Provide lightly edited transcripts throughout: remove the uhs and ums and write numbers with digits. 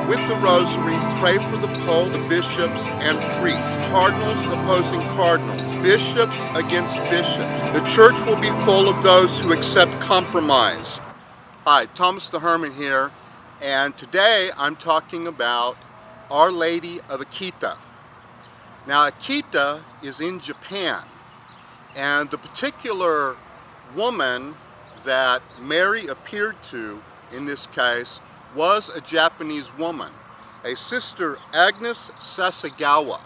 with the rosary, pray for the Pope, the bishops, and priests. Cardinals opposing cardinals. Bishops against bishops. The church will be full of those who accept compromise. Hi, Thomas the Hermit here, and today I'm talking about Our Lady of Akita. Now, Akita is in Japan, and the particular woman that Mary appeared to in this case was a Japanese woman, a Sister Agnes Sasagawa.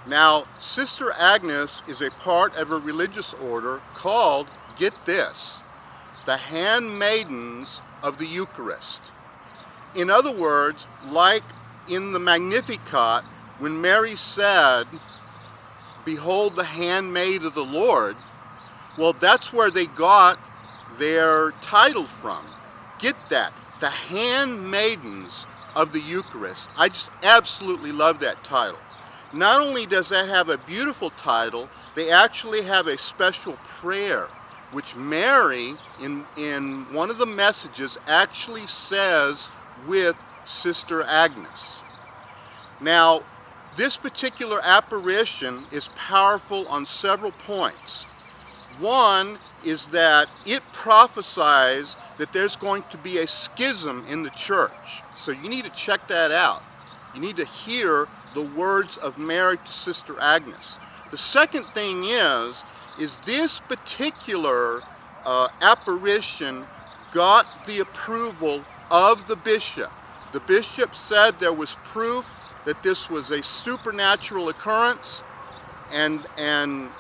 Now, Sister Agnes is a part of a religious order called, get this, the Handmaidens of the Eucharist. In other words, like in the Magnificat, when Mary said, "Behold the handmaid of the Lord," well, that's where they got their title from. Get that, the Handmaidens of the Eucharist. I just absolutely love that title. Not only does that have a beautiful title, they actually have a special prayer, which Mary, in one of the messages, actually says with Sister Agnes. Now, this particular apparition is powerful on several points. One is that it prophesies that there's going to be a schism in the church. So you need to check that out. You need to hear the words of Mary to Sister Agnes. The second thing is this particular apparition got the approval of the bishop. The bishop said there was proof that this was a supernatural occurrence, and then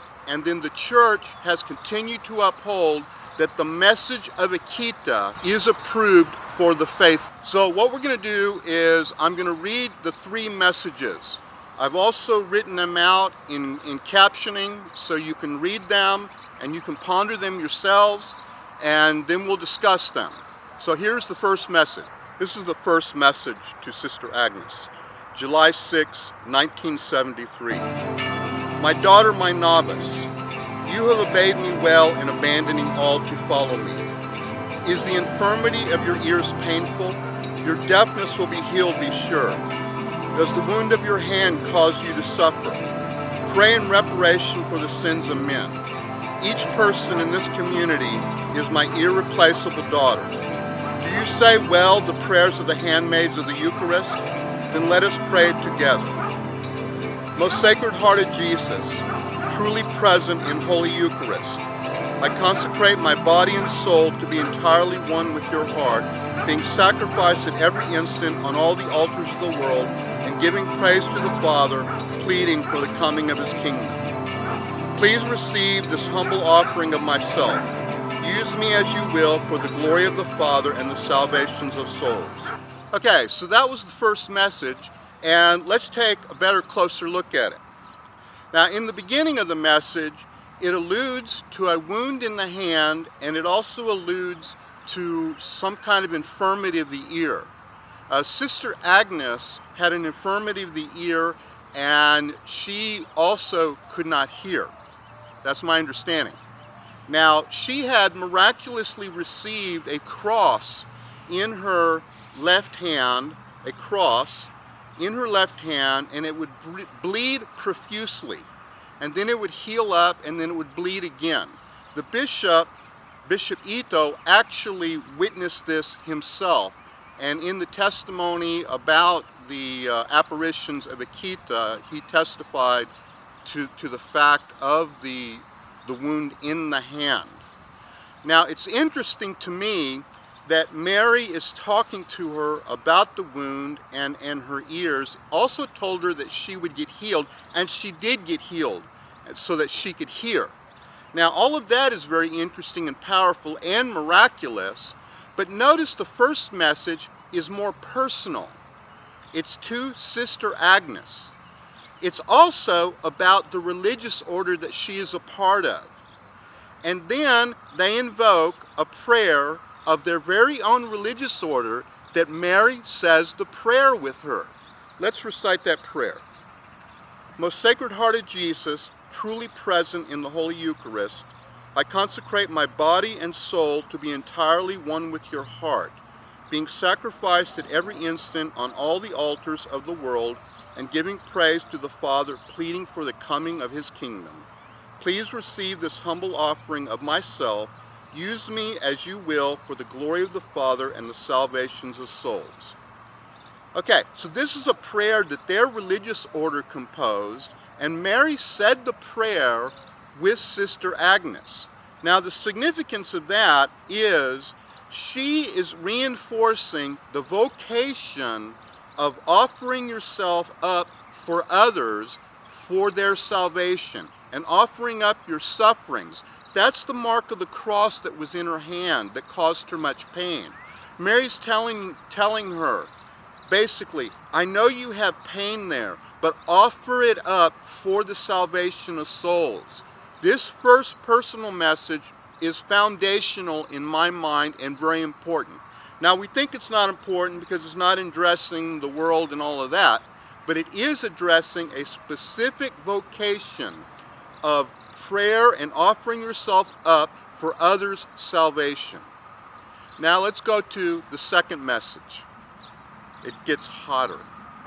the church has continued to uphold that the message of Akita is approved for the faith. So what we're going to do is I'm going to read the three messages. I've also written them out in captioning so you can read them and you can ponder them yourselves, and then we'll discuss them. So here's the first message. This is the first message to Sister Agnes. July 6, 1973. My daughter, my novice, you have obeyed me well in abandoning all to follow me. Is the infirmity of your ears painful? Your deafness will be healed, be sure. Does the wound of your hand cause you to suffer? Pray in reparation for the sins of men. Each person in this community is my irreplaceable daughter. Do you say well the prayers of the handmaids of the Eucharist? Then let us pray together. Most Sacred-Hearted Jesus, truly present in Holy Eucharist, I consecrate my body and soul to be entirely one with your heart, being sacrificed at every instant on all the altars of the world, and giving praise to the Father, pleading for the coming of his kingdom. Please receive this humble offering of myself. Use me as you will for the glory of the Father and the salvations of souls. Okay, so that was the first message, and let's take a better, closer look at it. Now, in the beginning of the message, it alludes to a wound in the hand, and it also alludes to some kind of infirmity of the ear. Sister Agnes had an infirmity of the ear, and she also could not hear. That's my understanding. Now, she had miraculously received a cross in her left hand, a cross in her left hand, and it would bleed profusely, and then it would heal up, and then it would bleed again. The Bishop Ito, actually witnessed this himself, and in the testimony about the apparitions of Akita, he testified to the fact of the wound in the hand. Now, it's interesting to me that Mary is talking to her about the wound and her ears, also told her that she would get healed, and she did get healed so that she could hear. Now, all of that is very interesting and powerful and miraculous, but notice the first message is more personal. It's to Sister Agnes. It's also about the religious order that she is a part of. And then they invoke a prayer of their very own religious order that Mary says the prayer with her. Let's recite that prayer. Most Sacred-Hearted Jesus, truly present in the Holy Eucharist, I consecrate my body and soul to be entirely one with your heart, being sacrificed at every instant on all the altars of the world, and giving praise to the Father, pleading for the coming of his kingdom. Please receive this humble offering of myself. Use me as you will for the glory of the Father and the salvations of souls. Okay, so this is a prayer that their religious order composed, and Mary said the prayer with Sister Agnes. Now, the significance of that is she is reinforcing the vocation of offering yourself up for others for their salvation and offering up your sufferings. That's the mark of the cross that was in her hand that caused her much pain. Mary's telling her, basically, I know you have pain there, but offer it up for the salvation of souls. This first personal message is foundational in my mind and very important. Now, we think it's not important because it's not addressing the world and all of that, but it is addressing a specific vocation of prayer and offering yourself up for others' salvation. Now let's go to the second message. It gets hotter.